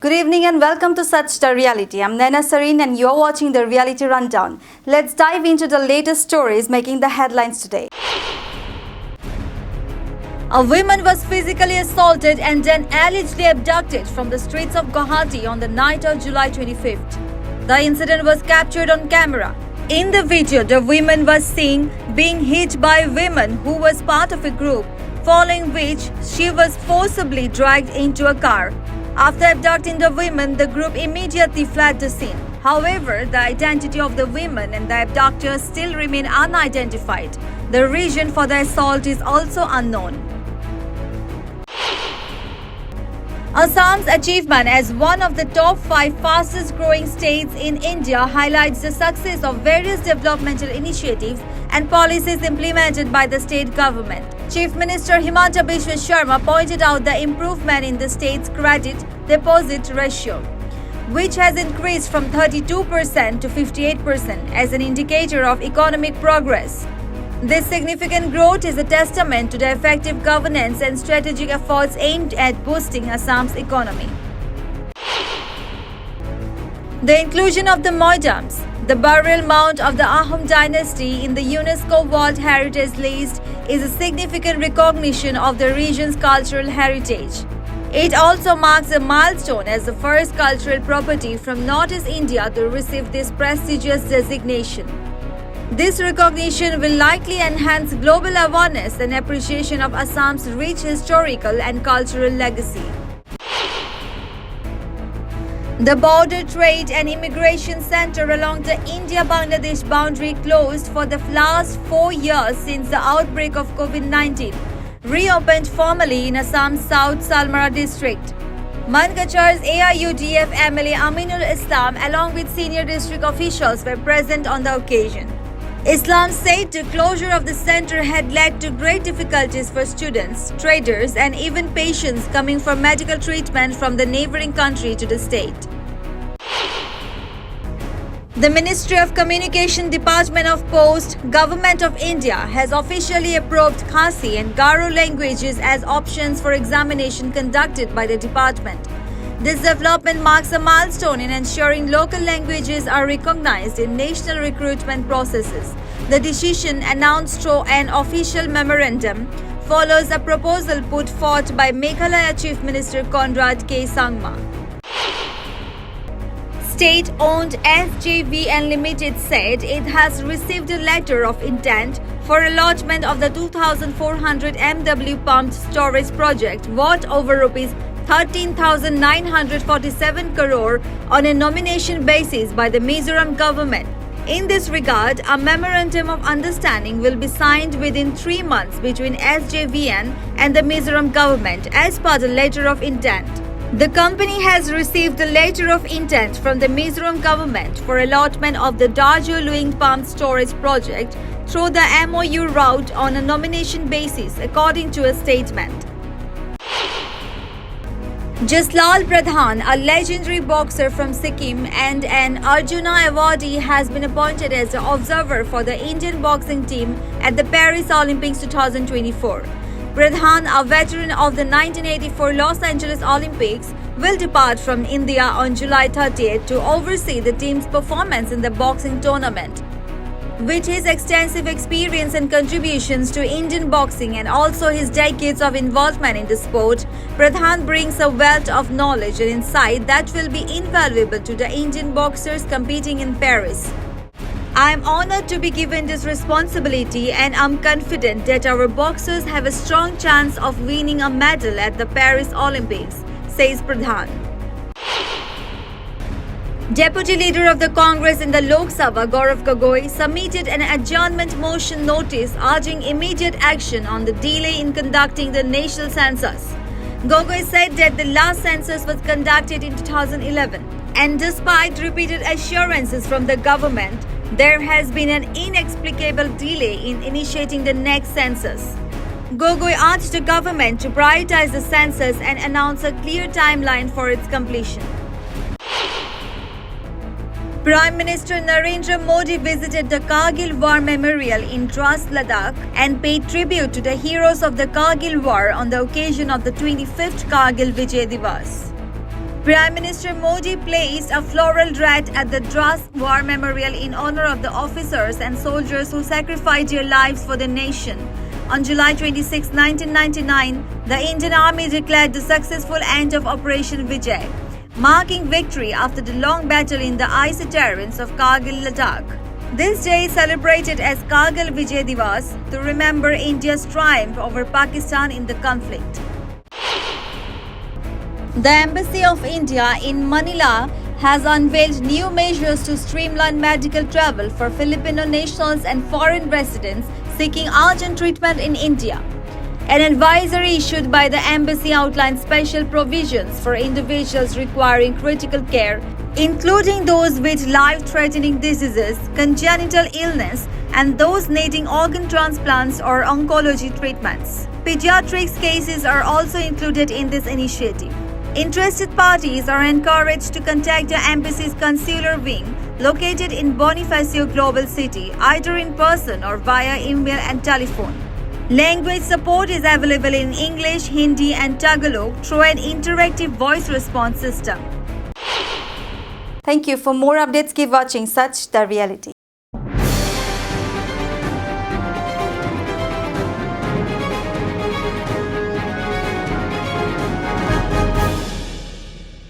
Good evening and welcome to Such the Reality. I'm Naina Sareen and you're watching the Reality Rundown. Let's dive into the latest stories making the headlines today. A woman was physically assaulted and then allegedly abducted from the streets of Guwahati on the night of July 25th. The incident was captured on camera. In the video, the woman was seen being hit by a woman who was part of a group, following which she was forcibly dragged into a car. After abducting the women, the group immediately fled the scene. However, the identity of the women and the abductors still remain unidentified. The reason for the assault is also unknown. Assam's achievement as one of the top 5 fastest growing states in India highlights the success of various developmental initiatives and policies implemented by the state government. Chief Minister Himanta Biswa Sharma pointed out the improvement in the state's credit-deposit ratio, which has increased from 32% to 58% as an indicator of economic progress. This significant growth is a testament to the effective governance and strategic efforts aimed at boosting Assam's economy. The inclusion of the Moidams, the burial mound of the Ahom dynasty, in the UNESCO World Heritage List is a significant recognition of the region's cultural heritage. It also marks a milestone as the first cultural property from Northeast India to receive this prestigious designation. This recognition will likely enhance global awareness and appreciation of Assam's rich historical and cultural legacy. The Border Trade and Immigration Center along the India-Bangladesh boundary closed for the last 4 years since the outbreak of COVID-19, reopened formally in Assam's South Salmara district. Mankachar's AIUDF MLA Aminul Islam along with senior district officials were present on the occasion. Islam said the closure of the center had led to great difficulties for students, traders, and even patients coming for medical treatment from the neighboring country to the state. The Ministry of Communication Department of Post, Government of India has officially approved Khasi and Garo languages as options for examination conducted by the department. This development marks a milestone in ensuring local languages are recognized in national recruitment processes. The decision, announced through an official memorandum, follows a proposal put forth by Meghalaya Chief Minister Conrad K. Sangma. State-owned SJVN Limited said it has received a letter of intent for allotment of the 2,400 MW pumped storage project worth over rupees 13,947 crore on a nomination basis by the Mizoram government. In this regard, a memorandum of understanding will be signed within 3 months between SJVN and the Mizoram government as per the letter of intent. The company has received the letter of intent from the Mizoram government for allotment of the Darjeeling pumped storage project through the MOU route on a nomination basis, according to a statement. Jaslal Pradhan, a legendary boxer from Sikkim and an Arjuna awardee, has been appointed as the observer for the Indian boxing team at the Paris Olympics 2024. Pradhan, a veteran of the 1984 Los Angeles Olympics, will depart from India on July 30th to oversee the team's performance in the boxing tournament. With his extensive experience and contributions to Indian boxing and also his decades of involvement in the sport, Pradhan brings a wealth of knowledge and insight that will be invaluable to the Indian boxers competing in Paris. I am honored to be given this responsibility and I'm confident that our boxers have a strong chance of winning a medal at the Paris Olympics, says Pradhan. Deputy Leader of the Congress in the Lok Sabha, Gaurav Gogoi, submitted an adjournment motion notice urging immediate action on the delay in conducting the national census. Gogoi said that the last census was conducted in 2011, and despite repeated assurances from the government, there has been an inexplicable delay in initiating the next census. Gogoi urged the government to prioritize the census and announce a clear timeline for its completion. Prime Minister Narendra Modi visited the Kargil War Memorial in Dras, Ladakh and paid tribute to the heroes of the Kargil War on the occasion of the 25th Kargil Vijay Divas. Prime Minister Modi placed a floral wreath at the Dras War Memorial in honor of the officers and soldiers who sacrificed their lives for the nation. On July 26, 1999, the Indian Army declared the successful end of Operation Vijay, marking victory after the long battle in the icy terrains of Kargil, Ladakh. This day is celebrated as Kargil Vijay Divas to remember India's triumph over Pakistan in the conflict. The Embassy of India in Manila has unveiled new measures to streamline medical travel for Filipino nationals and foreign residents seeking urgent treatment in India. An advisory issued by the embassy outlines special provisions for individuals requiring critical care, including those with life-threatening diseases, congenital illness, and those needing organ transplants or oncology treatments. Pediatrics cases are also included in this initiative. Interested parties are encouraged to contact the embassy's consular wing located in Bonifacio Global City, either in person or via email and telephone. Language support is available in English, Hindi, and Tagalog through an interactive voice response system. Thank you. For more updates, keep watching Such the Reality.